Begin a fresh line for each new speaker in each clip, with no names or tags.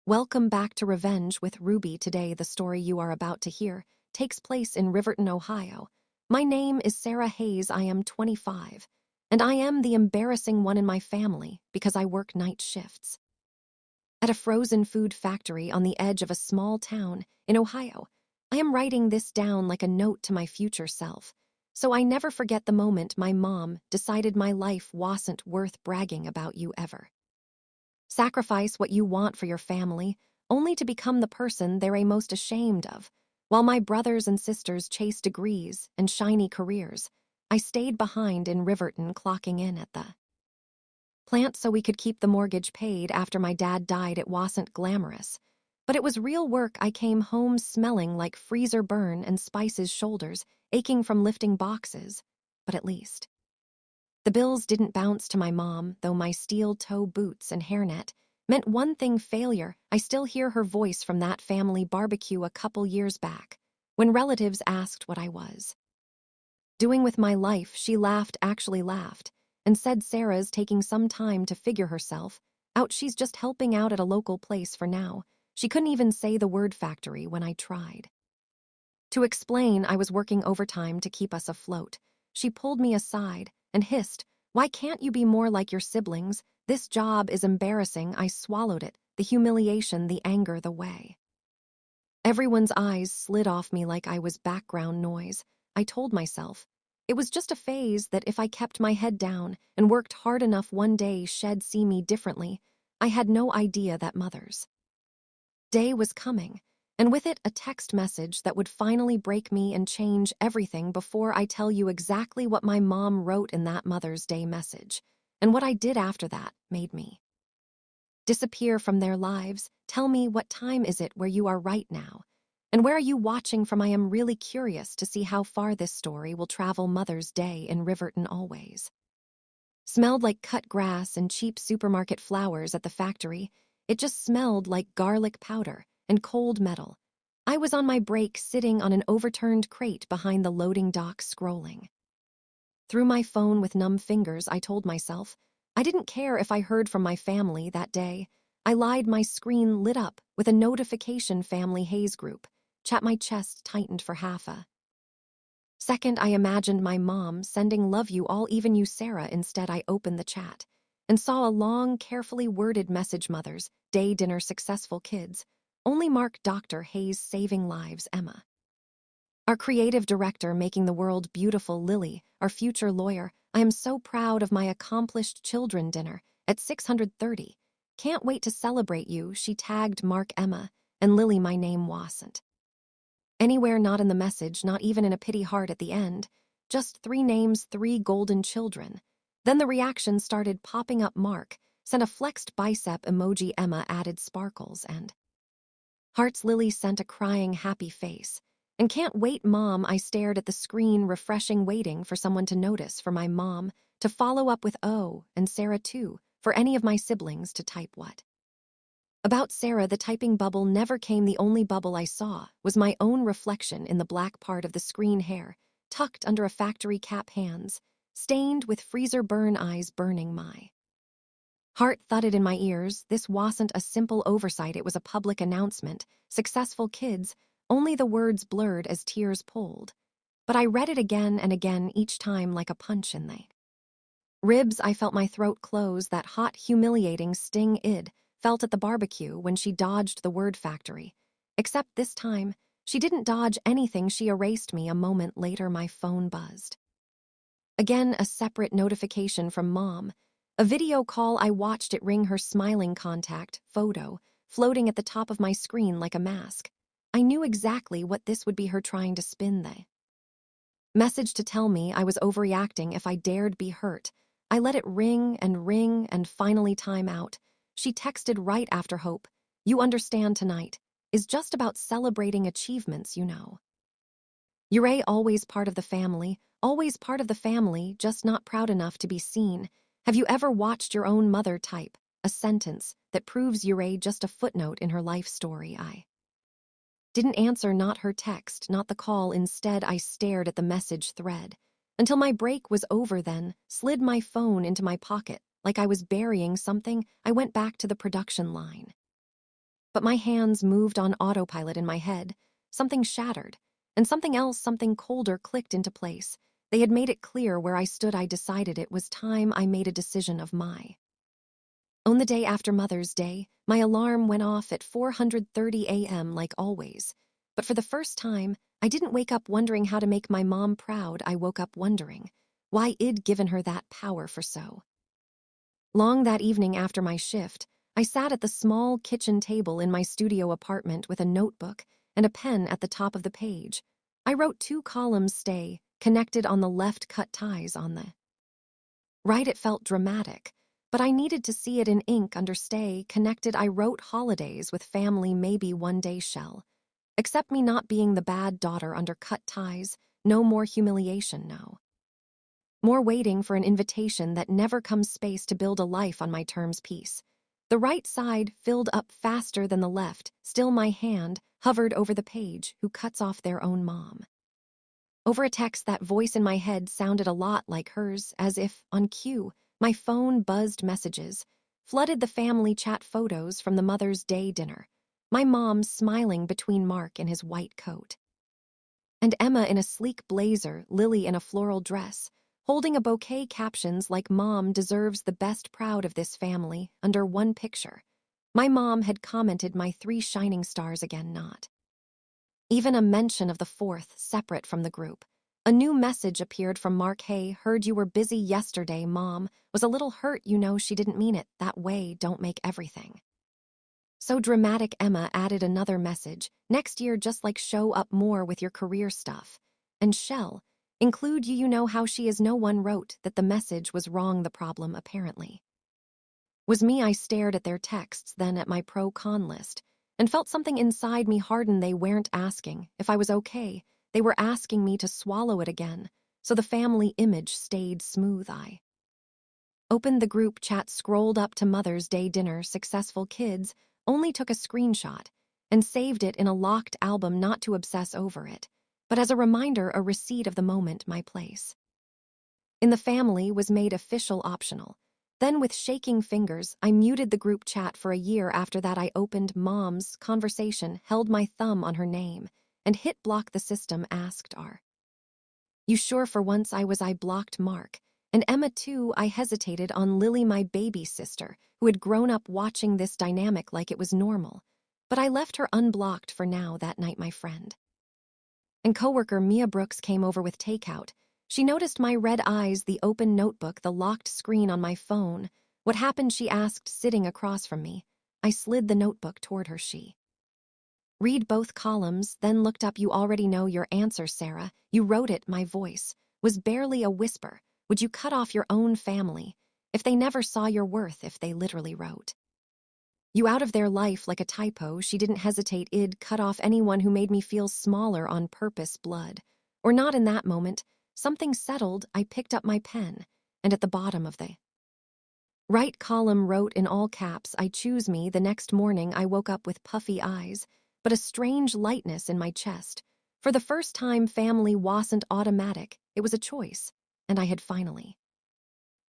Welcome back to Revenge with Ruby. Today, the story you are about to hear takes place in Riverton, Ohio. My name is Sarah Hayes. I am 25, and I am the embarrassing one in my family because I work night shifts. At a frozen food factory on the edge of a small town in Ohio, I am writing this down like a note to my future self, so I never forget the moment my mom decided my life wasn't worth bragging about you ever. Sacrifice what you want for your family, only to become the person they're most ashamed of. While my brothers and sisters chased degrees and shiny careers, I stayed behind in Riverton, clocking in at the plant so we could keep the mortgage paid. After my dad died, it wasn't glamorous, but it was real work. I came home smelling like freezer burn and Spice's shoulders aching from lifting boxes, but at least the bills didn't bounce to my mom, though my steel-toe boots and hairnet meant one thing: failure. I still hear her voice from that family barbecue a couple years back, when relatives asked what I was doing with my life. She laughed, actually laughed, and said Sarah's taking some time to figure herself out. She's just helping out at a local place for now. She couldn't even say the word factory when I tried to explain I was working overtime to keep us afloat. She pulled me aside and hissed, "Why can't you be more like your siblings? This job is embarrassing." I swallowed it, the humiliation, the anger, the way everyone's eyes slid off me like I was background noise. I told myself it was just a phase, that if I kept my head down and worked hard enough, one day she'd see me differently. I had no idea that Mother's Day was coming, and with it a text message that would finally break me and change everything. Before I tell you exactly what my mom wrote in that Mother's Day message, and what I did after that made me disappear from their lives, tell me, what time is it where you are right now? And where are you watching from? I am really curious to see how far this story will travel. Mother's Day in Riverton always smelled like cut grass and cheap supermarket flowers. At the factory, it just smelled like garlic powder and cold metal. I was on my break, sitting on an overturned crate behind the loading dock, scrolling through my phone with numb fingers. I told myself I didn't care if I heard from my family that day. I lied. My screen lit up with a notification: Family Hayes Group chat. My chest tightened for half a second. I imagined my mom sending "Love you all, even you, Sarah." Instead, I opened the chat and saw a long, carefully worded message: Mother's Day dinner, successful kids. Only Mark, Dr. Hayes saving lives, Emma, our creative director, making the world beautiful, Lily, our future lawyer. I am so proud of my accomplished children. Dinner at 630. Can't wait to celebrate you. She tagged Mark, Emma, and Lily. My name wasn't anywhere, not in the message, not even in a pity heart at the end. Just three names, three golden children. Then the reactions started popping up. Mark sent a flexed bicep emoji, Emma added sparkles and hearts, Lily sent a crying happy face. And can't wait, Mom. I stared at the screen, refreshing, waiting for someone to notice, for my mom to follow up with "Oh, and Sarah too," for any of my siblings to type what about Sarah. The typing bubble never came. The only bubble I saw was my own reflection in the black part of the screen, hair tucked under a factory cap, hands stained with freezer burn, eyes burning. My heart thudded in my ears. This wasn't a simple oversight, it was a public announcement. Successful kids. Only the words blurred as tears pulled. But I read it again and again, each time like a punch in the ribs. I felt my throat close, that hot, humiliating sting Id felt at the barbecue when she dodged the word factory. Except this time, she didn't dodge anything. She erased me. A moment later, my phone buzzed again, a separate notification from Mom. A video call. I watched it ring, her smiling contact photo floating at the top of my screen like a mask. I knew exactly what this would be: her trying to spin the message to tell me I was overreacting if I dared be hurt. I let it ring and finally time out. She texted right after: Hope you understand, tonight is just about celebrating achievements, you know. You're always part of the family, always part of the family, just not proud enough to be seen. Have you ever watched your own mother type a sentence that proves you're just a footnote in her life story? I didn't answer, not her text, not the call. Instead, I stared at the message thread until my break was over, then slid my phone into my pocket like I was burying something. I went back to the production line but my hands moved on autopilot in my head. Something shattered, and something else, something colder, clicked into place. They had made it clear where I stood. I decided it was time I made a decision of my. On the day after Mother's Day, my alarm went off at 4:30 a.m. like always. But for the first time, I didn't wake up wondering how to make my mom proud. I woke up wondering why I'd given her that power for so long. That evening after my shift, I sat at the small kitchen table in my studio apartment with a notebook and a pen at the top of the page. I wrote 2 columns: stay connected on the left, cut ties on the right. It felt dramatic, but I needed to see it in ink. Under stay connected, I wrote holidays with family, maybe one day shall accept me not being the bad daughter. Under cut ties, no more humiliation, no more waiting for an invitation that never comes. Space to build a life on my terms. Peace. The right side filled up faster than the left. Still my hand hovered over the page. Who cuts off their own mom? Over a text. That voice in my head sounded a lot like hers, as if, on cue, my phone buzzed. Messages flooded the family chat. Photos from the Mother's Day dinner. My mom smiling between Mark in his white coat and Emma in a sleek blazer, Lily in a floral dress, holding a bouquet. Captions like "Mom deserves the best, proud of this family." Under one picture, my mom had commented, "My 3 shining stars again." Not even a mention of the 4th, separate from the group. A new message appeared from Mark. "Hey, heard you were busy yesterday. Mom was a little hurt. You know she didn't mean it that way. Don't make everything so dramatic." Emma added another message. "Next year just like show up more with your career stuff. And shall include you. You know how she is." No one wrote that the message was wrong. The problem, apparently, was me. I stared at their texts, then at my pro-con list, and felt something inside me harden. They weren't asking if I was okay. They were asking me to swallow it again, so the family image stayed smooth. I opened the group chat, scrolled up to Mother's Day dinner. Successful kids. Only took a screenshot and saved it in a locked album, not to obsess over it, but as a reminder, a receipt of the moment. My place in the family was made official optional. Then with shaking fingers, I muted the group chat. For a year after that, I opened Mom's conversation, held my thumb on her name, and hit block. The system asked, "Are you sure?" For once I blocked Mark. And Emma too. I hesitated on Lily, my baby sister, who had grown up watching this dynamic like it was normal. But I left her unblocked for now. That night, my friend and coworker Mia Brooks came over with takeout. She noticed my red eyes, the open notebook, the locked screen on my phone. "What happened?" she asked, sitting across from me. I slid the notebook toward her. She read both columns, then looked up. "You already know your answer, Sarah. You wrote it." My voice was barely a whisper. "Would you cut off your own family if they never saw your worth? If they literally wrote you out of their life like a typo?" She didn't hesitate. "I'd cut off anyone who made me feel smaller on purpose, blood or not." In that moment, something settled. I picked up my pen, and at the bottom of the right column wrote in all caps, "I choose me." The next morning, I woke up with puffy eyes, but a strange lightness in my chest. For the first time, family wasn't automatic. It was a choice, and I had finally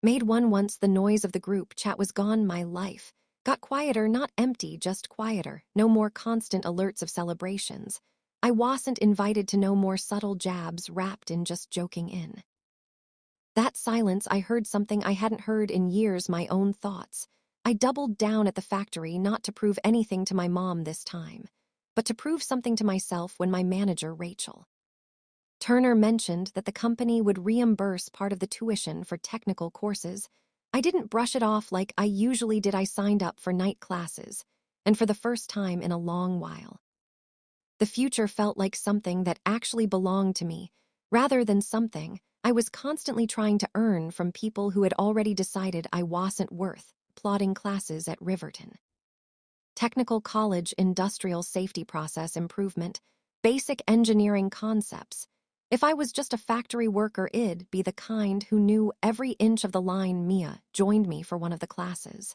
made one. Once the noise of the group chat was gone, my life got quieter, not empty, just quieter. No more constant alerts of celebrations. I wasn't invited to no more subtle jabs wrapped in just joking in. That silence, I heard something I hadn't heard in years, my own thoughts. I doubled down at the factory, not to prove anything to my mom this time, but to prove something to myself. When my manager, Rachel Turner, mentioned that the company would reimburse part of the tuition for technical courses, I didn't brush it off like I usually did. I signed up for night classes, and for the first time in a long while, the future felt like something that actually belonged to me, rather than something I was constantly trying to earn from people who had already decided I wasn't worth. Plotting classes at Riverton Technical College, industrial safety process improvement, basic engineering concepts. If I was just a factory worker, I'd be the kind who knew every inch of the line. Mia joined me for one of the classes,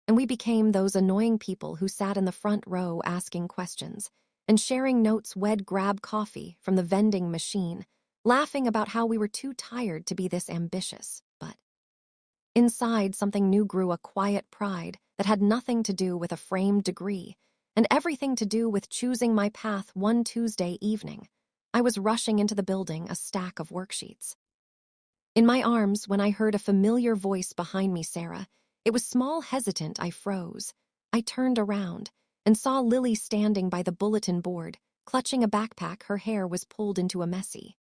and we became those annoying people who sat in the front row asking questions and sharing notes. We'd grab coffee from the vending machine, laughing about how we were too tired to be this ambitious. But inside, something new grew, a quiet pride that had nothing to do with a framed degree, and everything to do with choosing my path one Tuesday evening. I was rushing into the building, a stack of worksheets in my arms when I heard a familiar voice behind me, Sarah. It was small, hesitant. I froze. I turned around and saw Lily standing by the bulletin board, clutching a backpack. Her hair was pulled into a messy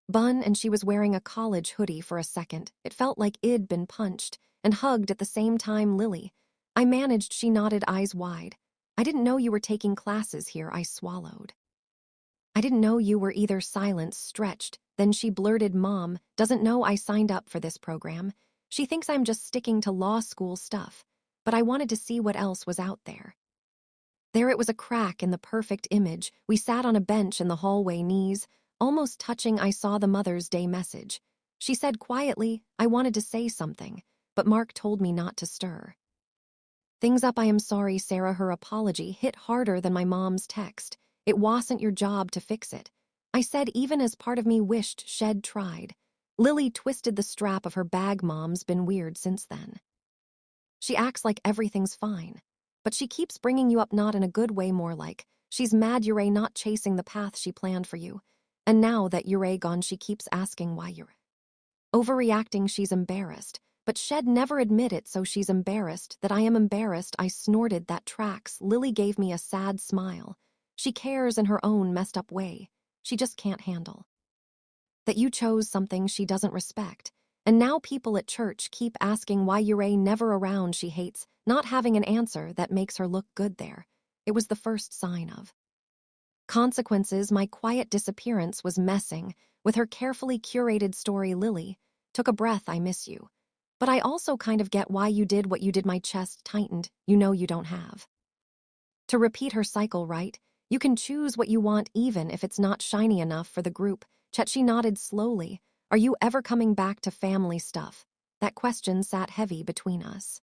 bun, and she was wearing a college hoodie. For a second, it felt like I'd been punched and hugged at the same time. Lily, I managed. She nodded, eyes wide. I didn't know you were taking classes here. I swallowed. I didn't know you were either. Silence stretched. Then she blurted, Mom doesn't know I signed up for this program. She thinks I'm just sticking to law school stuff. But I wanted to see what else was out there. There it was, a crack in the perfect image. We sat on a bench in the hallway, knees almost touching. I saw the Mother's Day message. She said quietly, I wanted to say something, but Mark told me not to stir things up. I am sorry, Sarah. Her apology hit harder than my mom's text. It wasn't your job to fix it, I said, even as part of me wished she'd tried. Lily twisted the strap of her bag. Mom's been weird since then. She acts like everything's fine, but she keeps bringing you up, not in a good way, more like she's mad you're not chasing the path she planned for you. And now that you're gone, she keeps asking why you're overreacting. She's embarrassed, but she'd never admit it, so she's embarrassed that I am embarrassed. I snorted, that tracks. Lily gave me a sad smile. She cares in her own messed up way. She just can't handle that you chose something she doesn't respect. And now people at church keep asking why you're never around. She hates not having an answer that makes her look good there. It was the first sign of consequences. My quiet disappearance was messing with her carefully curated story. Lily took a breath. I miss you, but I also kind of get why you did what you did. My chest tightened. You know you don't have to repeat her cycle, right? You can choose what you want, even if it's not shiny enough for the group. She nodded slowly. Are you ever coming back to family stuff? That question sat heavy between us.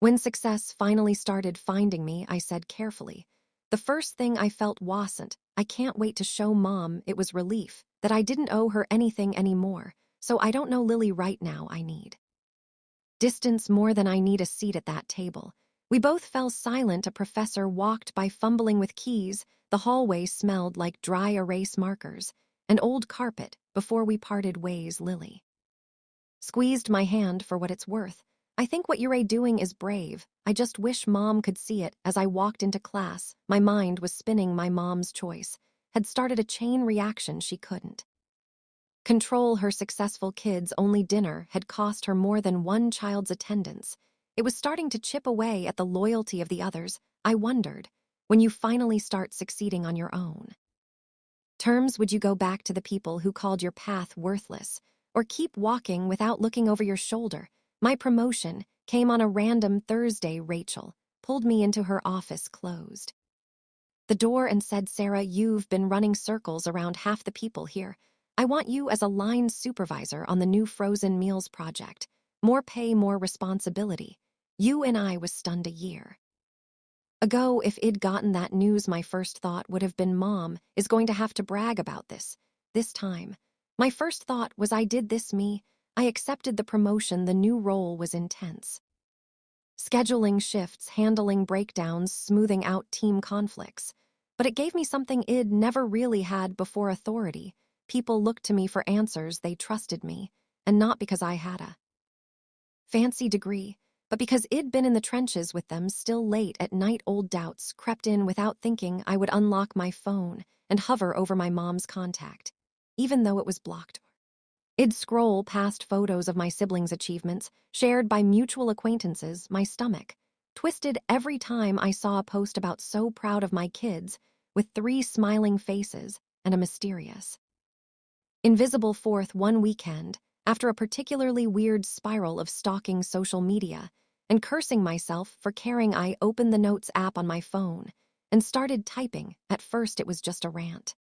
When success finally started finding me, I said carefully, the first thing I felt wasn't, I can't wait to show Mom. It was relief that I didn't owe her anything anymore. So I don't know, Lily, right now I need distance more than I need a seat at that table. We both fell silent. A professor walked by, fumbling with keys. The hallway smelled like dry erase markers and old carpet. Before we parted ways, Lily squeezed my hand. For what it's worth, I think what you're doing is brave. I just wish Mom could see it. As I walked into class, my mind was spinning. My mom's choice had started a chain reaction she couldn't control. Her successful kids' only dinner had cost her more than one child's attendance. It was starting to chip away at the loyalty of the others. I wondered, when you finally start succeeding on your own terms, would you go back to the people who called your path worthless, or keep walking without looking over your shoulder? My promotion came on a random Thursday. Rachel pulled me into her office, closed the door, and said, Sarah, you've been running circles around half the people here. I want you as a line supervisor on the new frozen meals project. More pay, more responsibility. You and I was stunned. A year ago, if I'd gotten that news, my first thought would have been, Mom is going to have to brag about this. This time, my first thought was, I did this. I accepted the promotion. The new role was intense. Scheduling shifts, handling breakdowns, smoothing out team conflicts. But it gave me something I'd never really had before: authority. People looked to me for answers. They trusted me, and not because I had a fancy degree, but because I'd been in the trenches with them. Still, late at night, old doubts crept in. Without thinking, I would unlock my phone and hover over my mom's contact, even though it was blocked. I'd scroll past photos of my siblings' achievements, shared by mutual acquaintances. My stomach twisted every time I saw a post about "so proud of my kids," with 3 smiling faces and a mysterious invisible fourth. One weekend, after a particularly weird spiral of stalking social media and cursing myself for caring, I opened the Notes app on my phone and started typing. At first, it was just a rant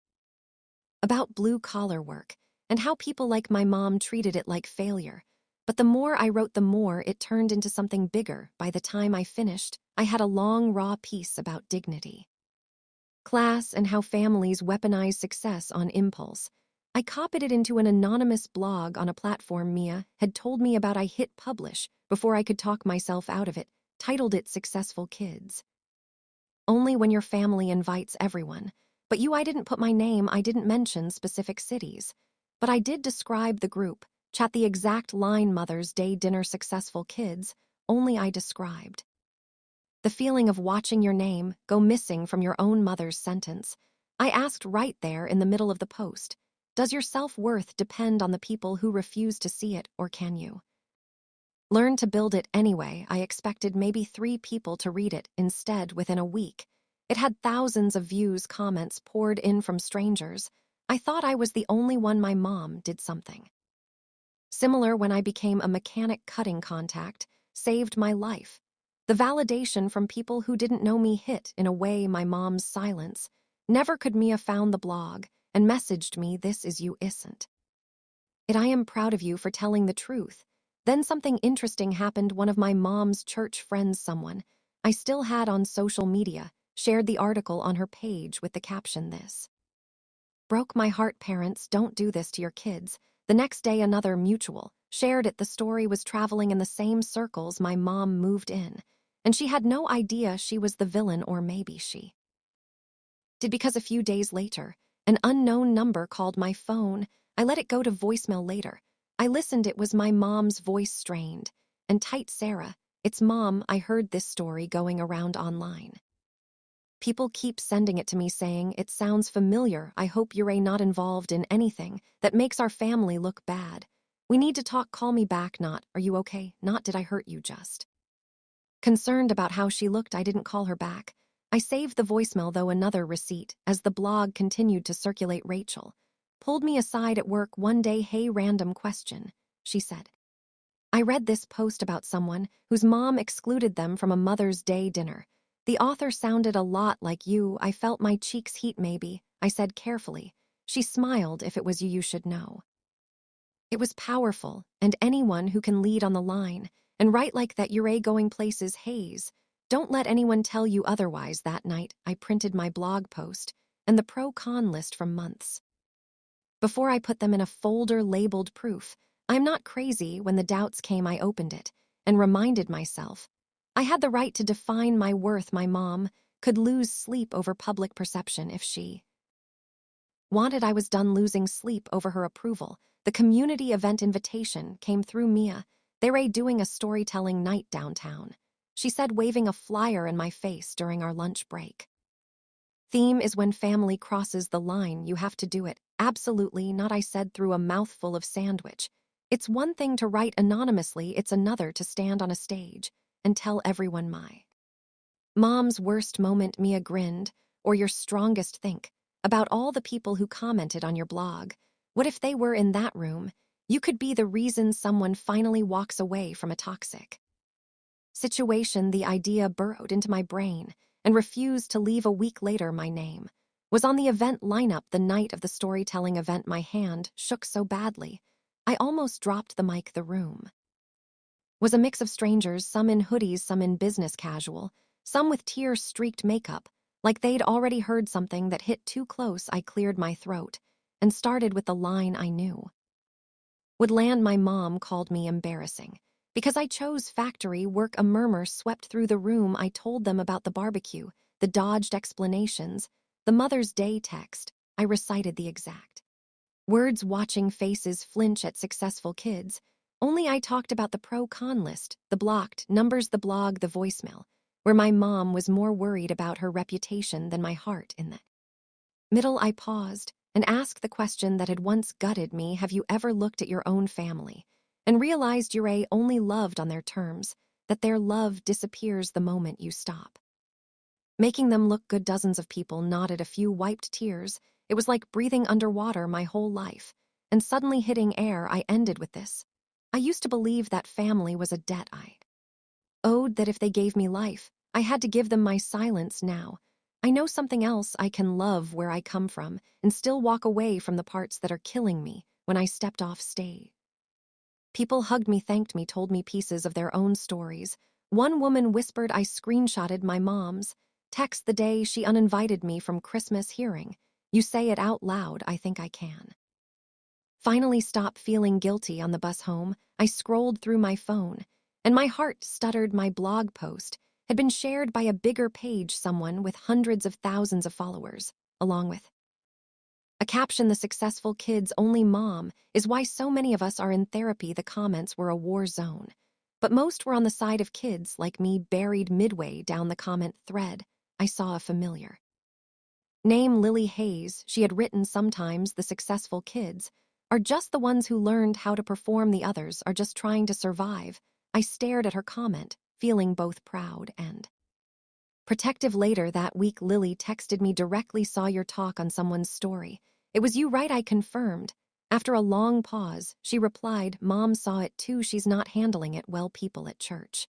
about blue-collar work and how people like my mom treated it like failure. But the more I wrote, the more it turned into something bigger. By the time I finished, I had a long, raw piece about dignity, class, and how families weaponize success on impulse. I copied it into an anonymous blog on a platform Mia had told me about. I hit publish before I could talk myself out of it, titled it Successful Kids. Only when your family invites everyone. But I didn't put my name, I didn't mention specific cities. But I did describe the group, chat the exact line Mother's Day dinner successful kids, only I described. The feeling of watching your name go missing from your own mother's sentence. I asked right there in the middle of the post, does your self-worth depend on the people who refuse to see it, or can you learn to build it anyway? I expected maybe 3 people to read it. Instead, within a week, it had thousands of views, comments poured in from strangers. I thought I was the only one. My mom did something similar when I became a mechanic. Cutting contact saved my life. The validation from people who didn't know me hit in a way my mom's silence never could. Mia found the blog and messaged me, "This is you, isn't it? I am proud of you for telling the truth." Then something interesting happened. One of my mom's church friends, someone I still had on social media, shared the article on her page with the caption, "This broke my heart. Parents, don't do this to your kids." The next day, another mutual shared it. The story was traveling in the same circles. My mom moved in, and she had no idea she was the villain, or maybe she did, because a few days later, an unknown number called my phone. I let it go to voicemail later. I listened. It was my mom's voice, strained and tight. "Sarah, it's Mom. I heard this story going around online. People keep sending it to me saying it sounds familiar. I hope you're not involved in anything that makes our family look bad. We need to talk. Call me back. Not, are you okay? Not, did I hurt you? Just concerned about how she looked." I didn't call her back. I saved the voicemail, though. Another receipt. As the blog continued to circulate, Rachel pulled me aside at work one day. "Hey, random question," she said. "I read this post about someone whose mom excluded them from a Mother's Day dinner. The author sounded a lot like you." I felt my cheeks heat. "Maybe," I said carefully. She smiled. "If it was you, you should know." It was powerful, and anyone who can lead on the line and write like that, you're going places. Hayes, don't let anyone tell you otherwise. That night, I printed my blog post and the pro-con list from months before. I put them in a folder labeled proof. I'm not crazy. When the doubts came, I opened it and reminded myself I had the right to define my worth. My mom could lose sleep over public perception if she wanted. I was done losing sleep over her approval. The community event invitation came through Mia. They were doing a storytelling night downtown, she said, waving a flyer in my face during our lunch break. "Theme is when family crosses the line, you have to do it." "Absolutely not," I said through a mouthful of sandwich. It's one thing to write anonymously, it's another to stand on a stage and tell everyone my mom's worst moment. Mia grinned. "Or your strongest. Think about all the people who commented on your blog. What if they were in that room? You could be the reason someone finally walks away from a toxic situation." The idea burrowed into my brain and refused to leave. A week later, my name was on the event lineup. The night of the storytelling event, my hand shook so badly I almost dropped the mic. The room was a mix of strangers, some in hoodies, some in business casual, some with tear-streaked makeup, like they'd already heard something that hit too close. I cleared my throat and started with the line I knew would land. "My mom called me embarrassing because I chose factory work." A murmur swept through the room. I told them about the barbecue, the dodged explanations, the Mother's Day text. I recited the exact words, watching faces flinch at successful kids. Only I talked about the pro-con list, the blocked numbers, the blog, the voicemail, where my mom was more worried about her reputation than my heart. In the middle, I paused and asked the question that had once gutted me. Have you ever looked at your own family and realized you're only loved on their terms, that their love disappears the moment you stop making them look good? Dozens of people nodded. A few wiped tears. It was like breathing underwater my whole life and suddenly hitting air. I ended with this. I used to believe that family was a debt I owed, that if they gave me life, I had to give them my silence. Now I know something else. I can love where I come from and still walk away from the parts that are killing me. When I stepped off stage, people hugged me, thanked me, told me pieces of their own stories. One woman whispered. I screenshotted my mom's text the day she uninvited me from Christmas. Hearing you say it out loud, I think I can finally stop feeling guilty. On the bus home, I scrolled through my phone and my heart stuttered. My blog post had been shared by a bigger page, someone with hundreds of thousands of followers, along with a caption, "The successful kid's only mom is why so many of us are in therapy." The comments were a war zone, but most were on the side of kids like me. Buried midway down the comment thread, I saw a familiar name, Lily Hayes. She had written, "Sometimes the successful kids are just the ones who learned how to perform, the others are just trying to survive." I stared at her comment, feeling both proud and protective. Later that week, Lily texted me directly, "Saw your talk on someone's story. It was you, right?" I confirmed. After a long pause, she replied, "Mom saw it too. She's not handling it well. People at church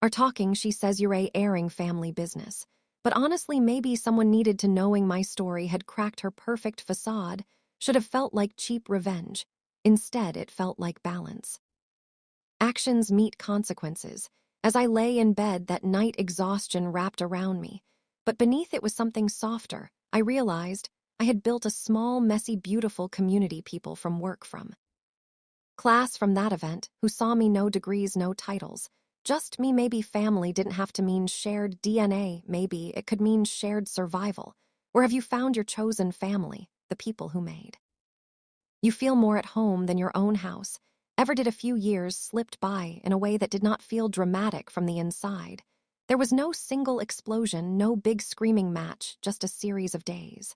are talking. She says you're airing family business." But honestly, maybe someone needed to, knowing my story had cracked her perfect facade. Should have felt like cheap revenge. Instead, it felt like balance. Actions meet consequences. As I lay in bed that night, exhaustion wrapped around me. But beneath it was something softer. I realized I had built a small, messy, beautiful community. People from work, from class, from that event, who saw me. No degrees, no titles. Just me. Maybe family didn't have to mean shared DNA. Maybe it could mean shared survival. Where have you found your chosen family? The people who made you feel more at home than your own house ever did. A few years slipped by in a way that did not feel dramatic from the inside. There was no single explosion, no big screaming match, just a series of days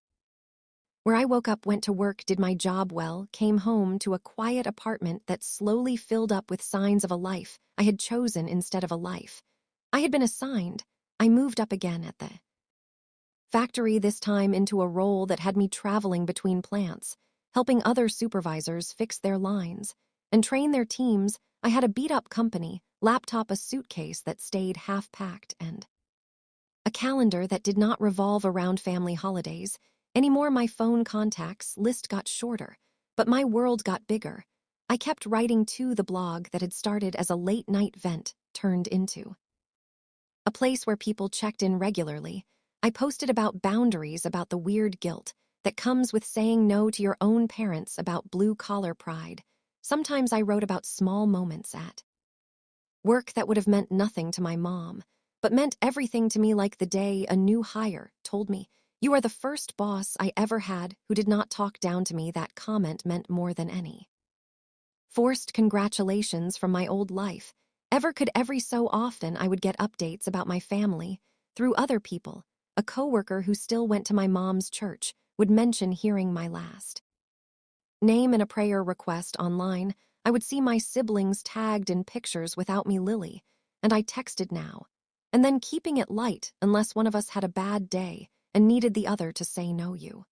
where I woke up, went to work, did my job well, came home to a quiet apartment that slowly filled up with signs of a life I had chosen instead of a life I had been assigned. I moved up again at the factory, this time into a role that had me traveling between plants, helping other supervisors fix their lines and train their teams. I had a beat-up company, laptop, a suitcase that stayed half-packed, and a calendar that did not revolve around family holidays anymore. My phone contacts list got shorter, but my world got bigger. I kept writing to the blog that had started as a late-night vent, turned into a place where people checked in regularly. I posted about boundaries, about the weird guilt that comes with saying no to your own parents, about blue-collar pride. Sometimes I wrote about small moments at work that would have meant nothing to my mom, but meant everything to me, like the day a new hire told me, "You are the first boss I ever had who did not talk down to me." That comment meant more than any forced congratulations from my old life ever could. Every so often, I would get updates about my family through other people. A coworker who still went to my mom's church would mention hearing my last name in a prayer request online. I would see my siblings tagged in pictures without me, Lily, and I texted now, and then keeping it light unless one of us had a bad day and needed the other to say, "No, you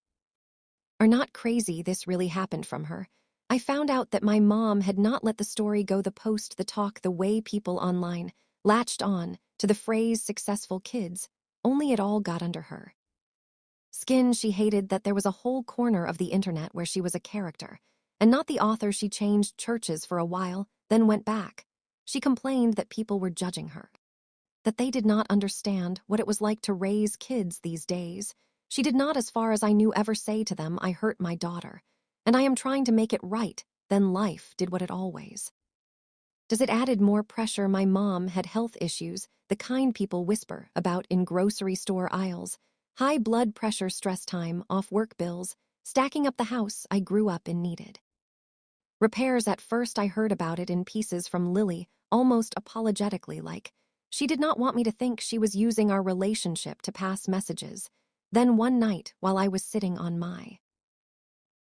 are not crazy. This really happened." From her, I found out that my mom had not let the story go, the post, the talk, the way people online latched on to the phrase "successful kids." Only it all got under her skin. She hated that there was a whole corner of the internet where she was a character and not the author. She changed churches for a while, then went back. She complained that people were judging her, that they did not understand what it was like to raise kids these days. She did not, as far as I knew, ever say to them, "I hurt my daughter, and I am trying to make it right." Then life did what it always does. It added more pressure. My mom had health issues, the kind people whisper about in grocery store aisles. High blood pressure, stress, time off work, bills stacking up. The house I grew up in needed repairs. At first I heard about it in pieces from Lily, almost apologetically, like she did not want me to think she was using our relationship to pass messages. Then one night, while I was sitting on my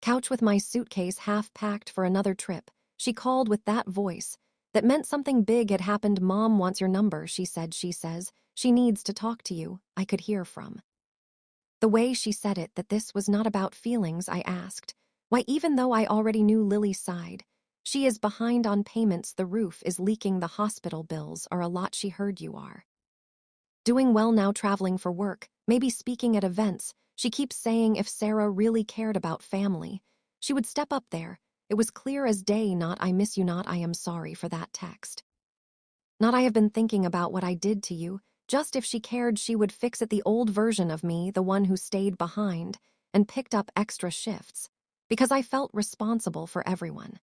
couch with my suitcase half packed for another trip, she called with that voice that meant something big had happened. "Mom wants your number," she said. "She says she needs to talk to you." I could hear from the way she said it that this was not about feelings. I asked why, even though I already knew. Lily sighed. "She is behind on payments. The roof is leaking. The hospital bills are a lot. She heard you are doing well now, traveling for work, maybe speaking at events. She keeps saying if Sarah really cared about family, she would step up there." It was clear as day. Not "I miss you," not "I am sorry for that text," not "I have been thinking about what I did to you." Just if she cared, she would fix it. The old version of me, the one who stayed behind and picked up extra shifts, because I felt responsible for everyone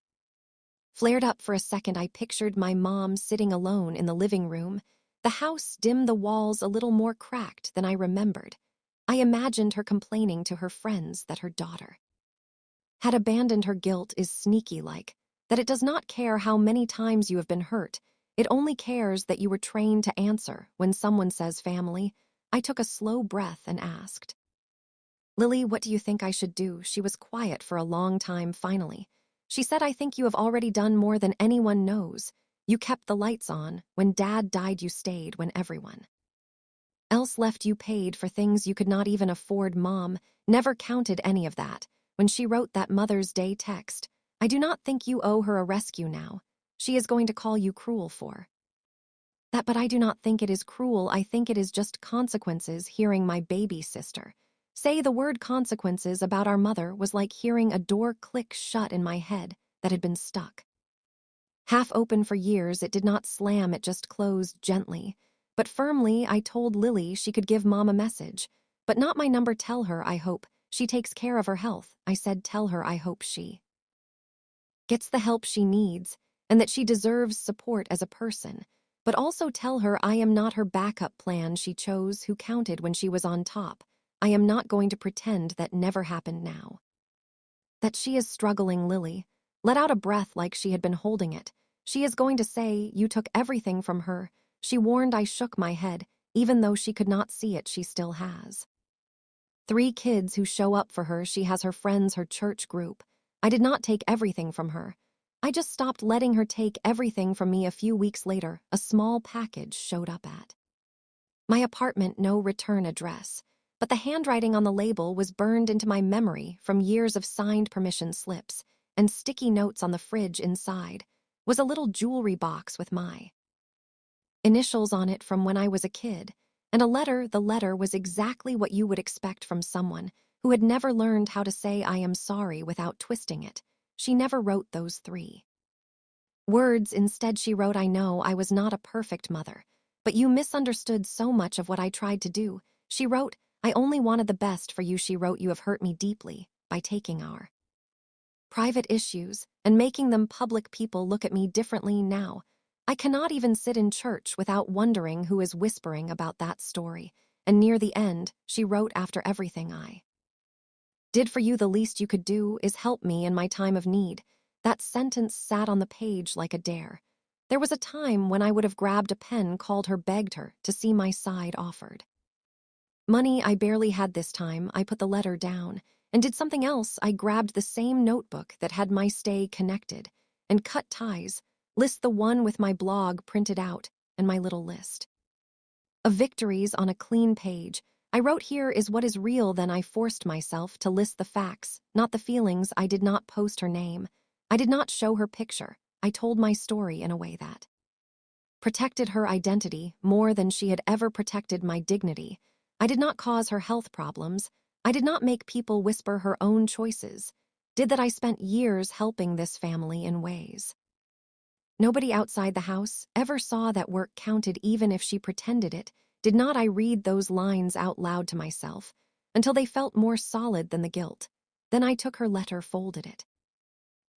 Flared up for a second, I pictured my mom sitting alone in the living room, the house dim, the walls a little more cracked than I remembered. I imagined her complaining to her friends that her daughter had abandoned her. Guilt is sneaky like that. It does not care how many times you have been hurt. It only cares that you were trained to answer when someone says family. I took a slow breath and asked, Lily, what do you think I should do? She was quiet for a long time. Finally, she said, I think you have already done more than anyone knows. You kept the lights on. When Dad died, you stayed when everyone else left. You paid for things you could not even afford. Mom never counted any of that. When she wrote that Mother's Day text, I do not think you owe her a rescue now. She is going to call you cruel for that, but I do not think it is cruel. I think it is just consequences. Hearing my baby sister say the word consequences about our mother was like hearing a door click shut in my head that had been stuck half open for years. It did not slam, it just closed gently, but firmly. I told Lily she could give Mom a message, but not my number. Tell her I hope she takes care of her health. I said, tell her I hope she gets the help she needs and that she deserves support as a person, but also tell her I am not her backup plan. She chose who counted when she was on top. I am not going to pretend that never happened now. That she is struggling. Lily let out a breath like she had been holding it. She is going to say, you took everything from her. She warned. I shook my head. Even though she could not see it, she still has 3 kids who show up for her. She has her friends, her church group. I did not take everything from her. I just stopped letting her take everything from me. A few weeks later, a small package showed up at my apartment. No return address, but the handwriting on the label was burned into my memory from years of signed permission slips and sticky notes. On the fridge inside was a little jewelry box with my initials on it from when I was a kid, and a letter. The letter was exactly what you would expect from someone who had never learned how to say I am sorry without twisting it. She never wrote those 3 words. Instead, she wrote, I know I was not a perfect mother, but you misunderstood so much of what I tried to do. She wrote, I only wanted the best for you. She wrote, you have hurt me deeply by taking our private issues and making them public. People look at me differently now. I cannot even sit in church without wondering who is whispering about that story. And near the end, she wrote, after everything I did for you, the least you could do is help me in my time of need. That sentence sat on the page like a dare. There was a time when I would have grabbed a pen, called her, begged her to see my side, offered money. I barely had this time. I put the letter down and did something else. I grabbed the same notebook that had my stay connected and cut ties, list, the one with my blog printed out, and my little list of victories on a clean page. I wrote, here is what is real. Then I forced myself to list the facts, not the feelings. I did not post her name. I did not show her picture. I told my story in a way that protected her identity more than she had ever protected my dignity. I did not cause her health problems. I did not make people whisper her own choices. Did that. I spent years helping this family in ways nobody outside the house ever saw. That work counted even if she pretended it did not. I read those lines out loud to myself until they felt more solid than the guilt. Then I took her letter, folded it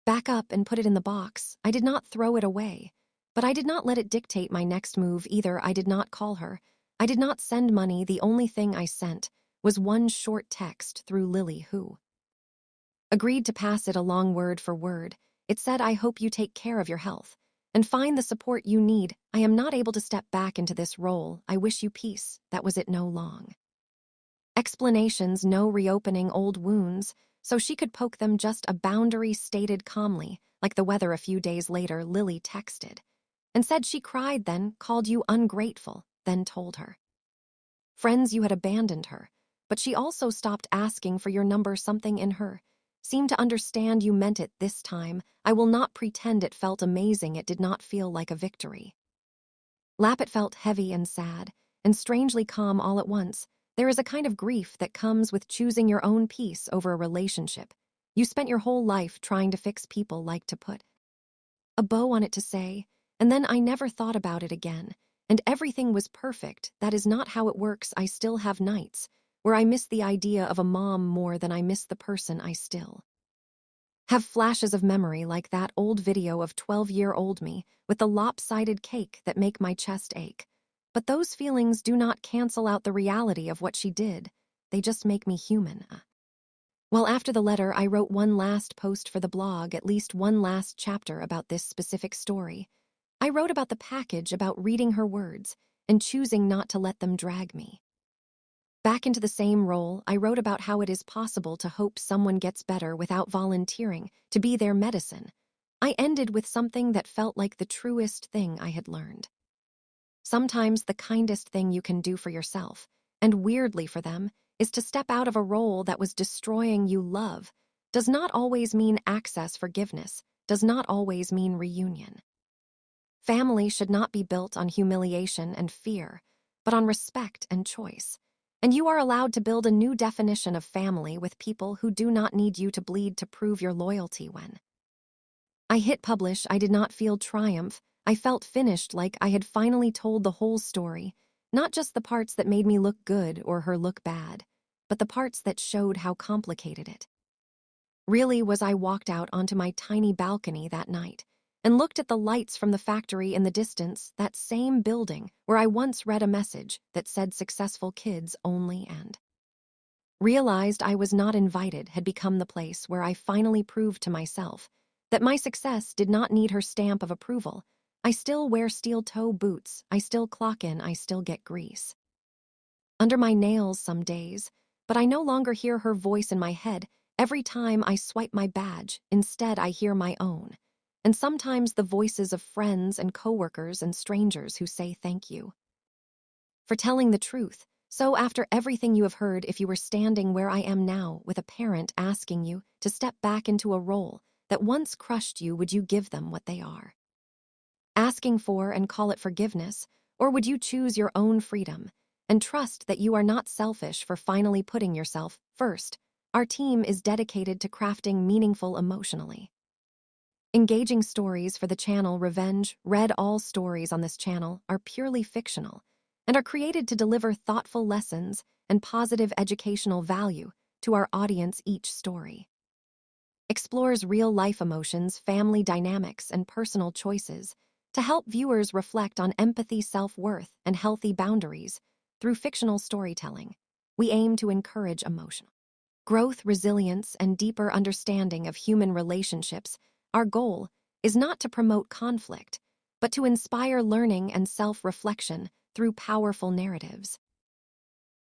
back up, and put it in the box. I did not throw it away, but I did not let it dictate my next move either. I did not call her. I did not send money. The only thing I sent was one short text through Lily, who agreed to pass it along word for word. It said, I hope you take care of your health and find the support you need. I am not able to step back into this role. I wish you peace. That was it. No long explanations, no reopening old wounds, so she could poke them. Just a boundary stated calmly, like the weather. A few days later, Lily texted and said she cried, then called you ungrateful, then told her friends you had abandoned her, but she also stopped asking for your number. Something in her seemed to understand you meant it this time. I will not pretend it felt amazing. It did not feel like a victory lap. It felt heavy and sad and strangely calm all at once. There is a kind of grief that comes with choosing your own peace over a relationship you spent your whole life trying to fix. People like to put a bow on it, to say, and then I never thought about it again, and everything was perfect. That is not how it works. I still have nights where I miss the idea of a mom more than I miss the person I still Have flashes of memory like that old video of 12-year-old me with the lopsided cake that make my chest ache. But those feelings do not cancel out the reality of what she did. They just make me human. Well, after the letter, I wrote one last post for the blog, at least one last chapter about this specific story. I wrote about the package, about reading her words, and choosing not to let them drag me. Back into the same role, I wrote about how it is possible to hope someone gets better without volunteering to be their medicine. I ended with something that felt like the truest thing I had learned. Sometimes the kindest thing you can do for yourself, and weirdly for them, is to step out of a role that was destroying you. Love does not always mean access, forgiveness does not always mean reunion. Family should not be built on humiliation and fear, but on respect and choice. And you are allowed to build a new definition of family with people who do not need you to bleed to prove your loyalty. When I hit publish, I did not feel triumph. I felt finished, like I had finally told the whole story, not just the parts that made me look good or her look bad, but the parts that showed how complicated it really was. I walked out onto my tiny balcony that night and looked at the lights from the factory in the distance, that same building where I once read a message that said successful kids only, and realized I was not invited, had become the place where I finally proved to myself that my success did not need her stamp of approval. I still wear steel-toe boots, I still clock in, I still get grease under my nails some days, but I no longer hear her voice in my head every time I swipe my badge. Instead, I hear my own, and sometimes the voices of friends and coworkers and strangers who say thank you for telling the truth. So after everything you have heard, if you were standing where I am now with a parent asking you to step back into a role that once crushed you, would you give them what they are asking for and call it forgiveness, or would you choose your own freedom and trust that you are not selfish for finally putting yourself first? Our team is dedicated to crafting meaningful, emotionally engaging stories for the channel Revenge. All stories on this channel are purely fictional and are created to deliver thoughtful lessons and positive educational value to our audience. Each story explores real-life emotions, family dynamics, and personal choices to help viewers reflect on empathy, self-worth, and healthy boundaries. Through fictional storytelling, we aim to encourage emotional growth, resilience, and deeper understanding of human relationships. Our goal is not to promote conflict, but to inspire learning and self-reflection through powerful narratives.